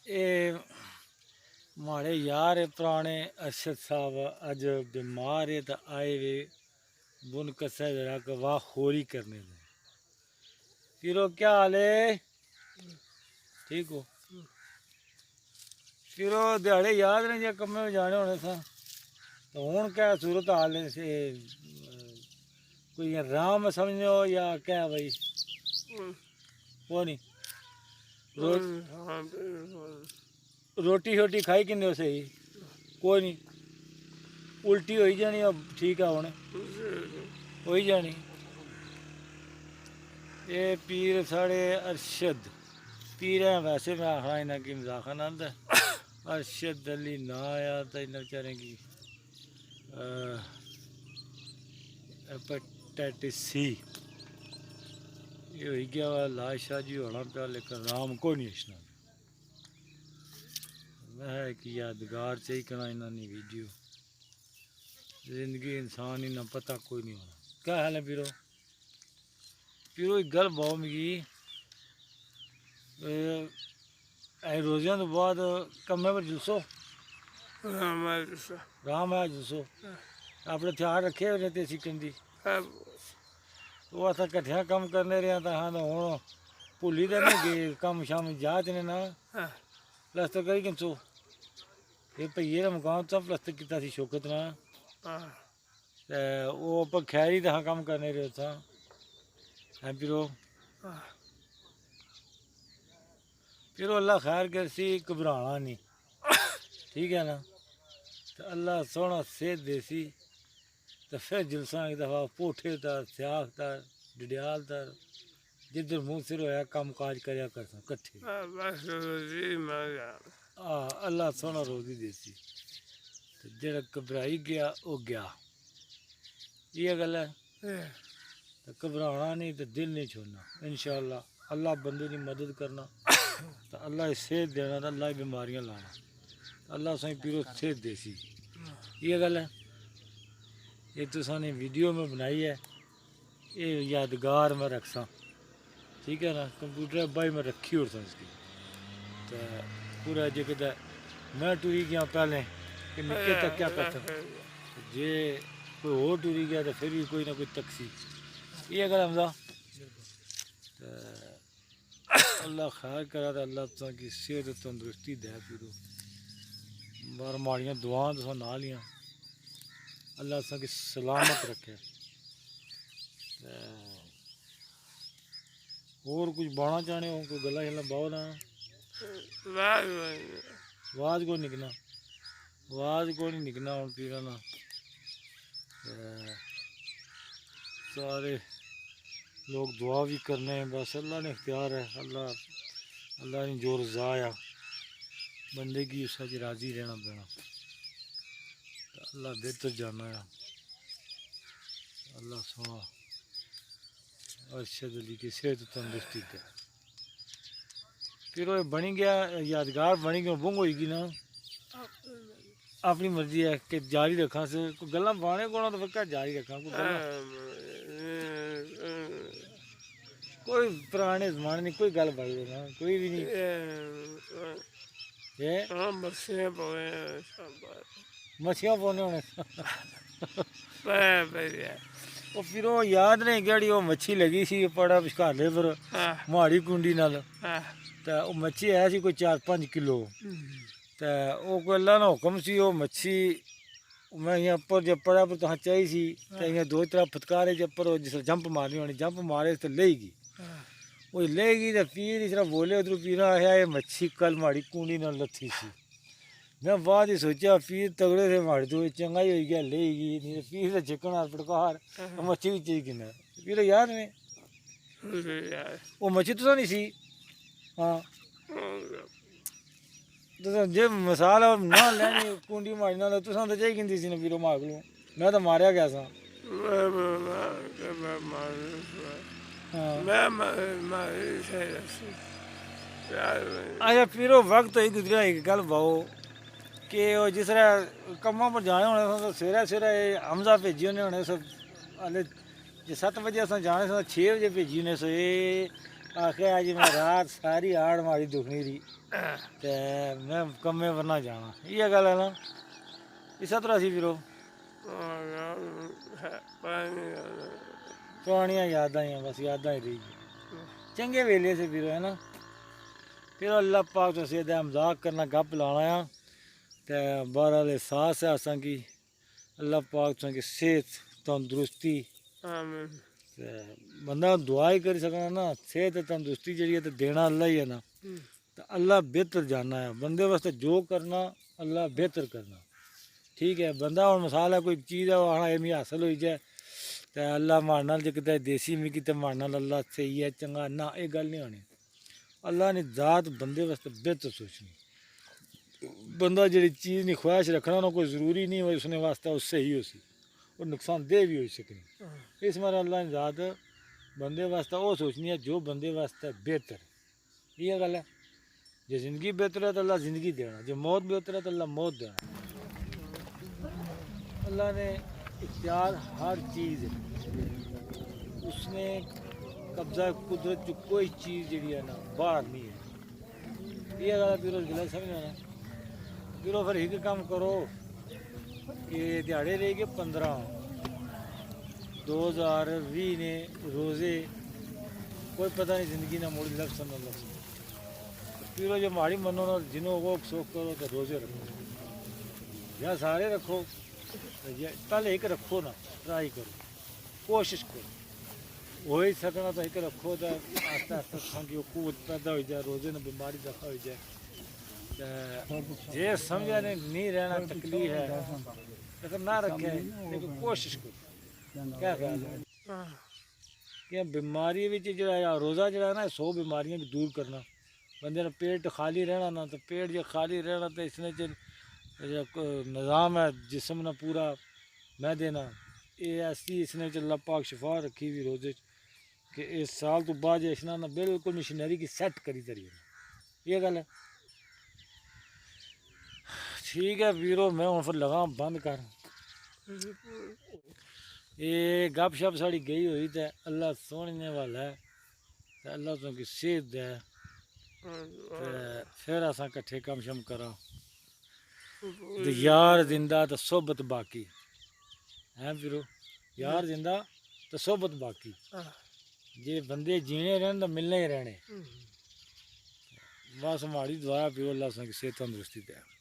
ਇਹ ਮਾੜੇ ਯਾਰ ਪੁਰਾਣੇ ਅਰਸ਼ਦ ਸਾਹਿਬ ਅੱਜ ਬਿਮਾਰ ਹੈ ਤਾਂ ਆਏ ਵੇ बुन कसा जरा के वाह खोरी करने में फिर क्या हाल है ठीक हो फिर दिहाड़े याद नहीं जो कम्मे में जाने होने था तो हूँ क्या सूरत हाल है से कोई राम समझो या क्या भाई वो नहीं रोटी शोटी खाई किन्ने सही कोई नहीं उल्टी हो जानी अब ठीक है हूँ हो ही जानी ये पीर साढ़े अरशद पीर है वैसे मैं आखना इन्हें की मजाक ना आंदा अरशद अली ना आया तो इन्हें बेचारे की हेपेटाइटिस सी ये हो गया वा लाश शाजी होना पिया लेकिन राम को नहीं इसना मैं कि यादगार चाहिए करना इन्होंने वीडियो जिंदगी इंसान ही ना पता कोई नहीं होना क्या हाल है पीरो पीरो एक गल बहुत मिगी रोजियां तो बाद कम्मे पर जुलसो राम है जुलसो अपने ध्यान रखे हुए ते सिकंदी वो अस कट्ठिया कम करने रहे तो हाँ हूँ भुली तो नहीं गए कम शाम जाच ने ना प्लस्तर करी किसो ये भईए का मकान तो प्लस्तर किया शौकत ना वो आप खैरी तो काम करने रहे था फिर अल्लाह खैर कर सी घबराना नहीं ठीक है ना तो अल्लाह सोना सेहत दे सी तो फिर जुलसा एक दफ़ा पोठे तर स्याख तर डडियाल तर जिधर मुँह सिर होया कम काज करया कर कट्ठे अल्लाह सोना रोजी दे सी जेड़ा घबराई गया वो गया ये गल है तो घबराना नहीं तो दिल नहीं छोड़ना इंशाअल्लाह अल्लाह बंदे की मदद करना तो अल्लाह सेहत देना तो अल्लाह बीमारियां लाना अल्लाह सही पीरो सेहत देसी ये गल है ये तो साने वीडियो में बनाई है ये यादगार मैं रख सा ठीक है ना कंप्यूटर भाई मैं रखी और सा इसकी तो पूरा जो कहता मैं टूरी गया पहले कि निके तक क्या करता जे कोई और टूरी गया तो फिर भी कोई ना कोई तकसी ये अगर हमदा अल्लाह खैर करा तो अल्लाह तुम की सेहत तंदुरुस्ती दे पीरो बार माड़ियाँ दुआं तुम ना लियां अल्लाह तुम की सलामत रखे और कुछ बाना चाहने हो कोई गला शला बाहो ना आवाज को निकलना आवाज को नहीं निकलना हूँ पीरा ना सारे लोग दुआ भी करने हैं बस अल्लाह ने इख्तियार है अल्लाह ने जो रज़ा आया बंदे की उस राज़ी रहना पैना तो अल्लाह बेहतर जाना है अल्लाह सोना अरशद अली की सेहत तंदुरुस्ती दे फिर वो बनी गया यादगार बनी गया बुंग होगी ना अपनी मर्जी है कि जारी रखा से कोई गल्ला पाने को तो फिर क्या जारी रखा कोई पुराने जमाने नहीं कोई गल बात देना कोई भी नहीं मछियाँ पौने होने वो फिर वो याद नहीं कि वो मच्छी लगी सी पड़ा विशकाले पर माड़ी कुंडी नाल तो वो मच्छी है सी कोई 4-5 किलो तो वो कोई अल्लाह ना हुक्म सी वो मच्छी मैं यहाँ पर जब पड़ा पर तुम चाहिए सी तो यहाँ 2-3 फटकारे जब पर जिस जंप मारनी होनी जंप मारे तो लेगी वो लेगी तो फिर इस तरह बोले उधर पीरा है ये मच्छी कल माड़ी कुंडी ना लथी सी मैं बाद ही सोचा फिर तगड़े से मार दो चंगा ही हो गया लेगी नहीं तो फिर तो चिकना फटकार मच्छी भी चाहिए किन्ना फिर याद में वो मच्छी तो नहीं सी हाँ तो जे मिसाल ना लैनी कुंडी मारना तो तुसा तो चाहिए किंदी सी ना पीरो मार लो मैं तो मारिया गया सा अच्छा फिर वो वक्त ही गुजरिया एक गल बाओ कि वो जिस तरह कम्मा पर जाने होने तो सवेरे सवेरे हमजा भेजी होने सब हाले जे 7 बजे अस जाने 6 बजे भेजी ने सो ये آخر آج میں رات ساری آڑ ماری دکھنی رہی تے میں کمے ورنہ جانا یہ گل ہے نا اس طرح سی پھر پرانیاں یاداں ہی ہیں بس یاداں ہی رہی چنگے ویلے سے پھر ہے نا پھر اللہ پاک تو سیدھا مذاق کرنا گپ لانا ہے تے بہرحال احساس ہے اساں کی اللہ پاک تو کی صحت تندرستی تے بندہ دعا ہی کری سکنا نا صحت تندرستی جڑی ہے تے دینا اللہ ہی ہے نا تو اللہ بہتر جاننا ہے بندے واسطے جو کرنا اللہ بہتر کرنا ٹھیک ہے بندہ ہوں مثال ہے کوئی چیز ہے وہ آنا یہ حاصل ہوئی جائے تو اللہ مارے نال جے کتے دیسی مکی تے مارے نال اللہ صحیح ہے چنگا نہ یہ گل نہیں ہونی اللہ نے ذات بندے واسطے بہتر سوچنی بندہ جڑی چیز نہیں خواہش رکھنا نا کوئی ضروری نہیں ہو اس نے واسطہ اس سے ہی ہو سی اور نقصان دہ بھی ہو سکنی اس مارے اللہ نے ذات بندے واسطے وہ سوچنی ہے جو بندے واسطے بہتر یہ گل ہے جی زندگی بہتر ہے تو اللہ زندگی دینا جو موت بہتر ہے تو اللہ موت دینا اللہ نے اختیار ہر چیز ہے اس نے قبضہ قدرت جو کوئی چیز جڑی ہے نا باہر نہیں ہے یہ گل پیرو گلا سمجھنا نا پیرو پھر ایک کام کرو کہ دیہڑے رہ گئے 15/2020 نے روزے کوئی پتہ نہیں زندگی نہ موڑی لفظ نہ لفظ پیرو جو ماڑی منو نا جنوں وہ سوکھ کرو تو روزے رکھو یا سارے رکھو پہلے ایک رکھو نا ٹرائی کرو کوشش کرو ہو ہی سکنا تو ایک رکھو تو آہستہ آہستہ سنگی قوت پیدا ہو جائے روزے نے بیماری دفع ہو جائے جی سمجھا نہیں رہنا تکلیف ہے تو نہ رکھے لیکن کوشش کرو کیا خیال ہے کہ بیماری جڑا روزہ جڑا ہے نا 100 بیماریاں بھی دور کرنا بندے نے پیٹ خالی رہنا نا تو پیٹ جو خالی رہنا تو اس نے نظام ہے جسم نے پورا میں دینا یہ ایسی اس نے اللہ پاک شفا رکھی ہوئی روزے کہ اس سال تو بعد اس نے بالکل مشینری کی سیٹ کری تری یہ گل ہے ٹھیک ہے ویرو میں ہوں پھر لگا بند کر یہ گپ شپ ساڑی گئی ہوئی تو اللہ سونے والا ہے تو اللہ تو کی صحت دے پھر اساں کٹھے کم شم کرا یار زندہ تو صحبت باقی ہے پیرو یار زندہ تو صحبت باقی جی بندے جینے رہن تو ملنے ہی رہنے بس ہماری دعا پیو اللہ سن کی صحت تندرستی دے